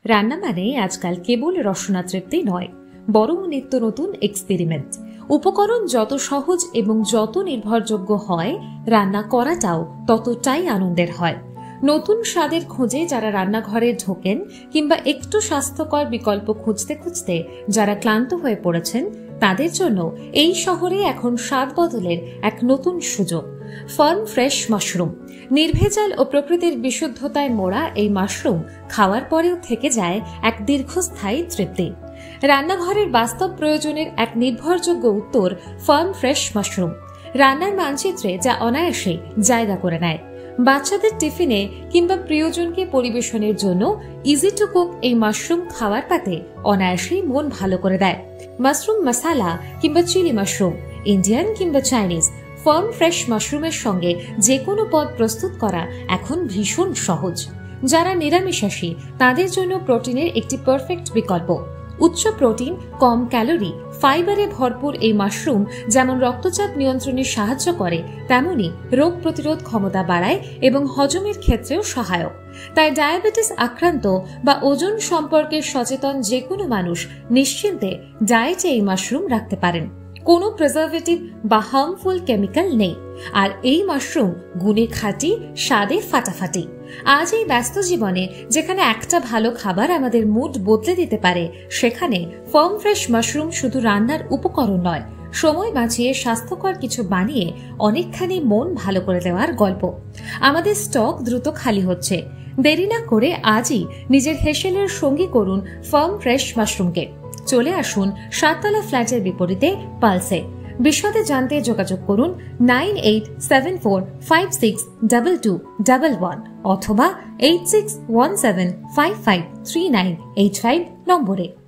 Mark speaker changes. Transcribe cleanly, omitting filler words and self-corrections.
Speaker 1: রান্না মানে আজকাল কেবল রসনা তৃপ্তি নয়, বরং নিত্য নতুন এক্সপেরিমেন্ট। উপকরণ যত সহজ এবং যত নির্ভরযোগ্য হয়, রান্না করাটাও ততটাই আনন্দের হয়। নতুন স্বাদের খোঁজে যারা রান্নাঘরে ঢোকেন কিংবা একটু স্বাস্থ্যকর বিকল্প খুঁজতে খুঁজতে যারা ক্লান্ত হয়ে পড়েছেন, তাদের জন্য এই শহরে এখন স্বাদ বদলের এক নতুন সুযোগ। Farm fresh mushroom. নির্ভেজাল ও প্রকৃতির বিশুদ্ধতায় মোড়া এই মাশরুম খাওয়ার পরেও থেকে যায় এক দীর্ঘস্থায়ী তৃপ্তি। রান্নাঘরের বাস্তব প্রয়োজনের এক নির্ভরযোগ্য উত্তর ফার্ম ফ্রেশ মাশরুম। রান্নার মানচিত্রে যা অনায়াসে জায়গা করে নেয়। বাচ্চাদের টিফিনে কিংবা প্রিয়জনকে পরিবেশনের জন্য ইজি টু কুক এই মাশরুম খাওয়ার পাতে অনায়াসেই মন ভালো করে দেয়। মাশরুম মশালা কিংবা চিলি মাশরুম, ইন্ডিয়ান কিংবা চাইনিজ, ফার্ম ফ্রেশ মাশরুমের সঙ্গে যে কোনো পদ প্রস্তুত করা এখন ভীষণ সহজ। যারা নিরামিষাশী তাদের জন্য প্রোটিনের একটি পারফেক্ট বিকল্প। উচ্চ প্রোটিন, কম ক্যালোরি, ফাইবারে ভরপুর এই মাশরুম যেমন রক্তচাপ নিয়ন্ত্রণে সাহায্য করে, তেমনি রোগ প্রতিরোধ ক্ষমতা বাড়ায় এবং হজমের ক্ষেত্রেও সহায়ক। তাই ডায়াবেটিস আক্রান্ত বা ওজন সম্পর্কে সচেতন যে কোনো মানুষ নিশ্চিন্তে ডায়েটে এই মাশরুম রাখতে পারেন। কোনো প্রিজারভেটিভ বা হার্মফুল কেমিক্যাল নেই। আর এই মাশরুম গুণে খাঁটি, স্বাদে ফাটাফাটি। আজ এই ব্যস্ত জীবনে যেখানে একটা ভালো খাবার আমাদের মুড বদলে দিতে পারে, সেখানে ফার্ম ফ্রেশ মাশরুম শুধু রান্নার উপকরণ নয়, সময় বাঁচিয়ে স্বাস্থ্যকর কিছু বানিয়ে অনেকখানি মন ভালো করে দেওয়ার গল্প। আমাদের স্টক দ্রুত খালি হচ্ছে। দেরি না করে আজই নিজের হেসেলের সঙ্গী করুন ফার্ম ফ্রেশ মাশরুমকে। চলে আসুন সাততলা ফ্ল্যাটের বিপরীতে পালসে। বিশদে জানতে যোগাযোগ করুন 9874562211 অথবা 8617553985 নম্বরে।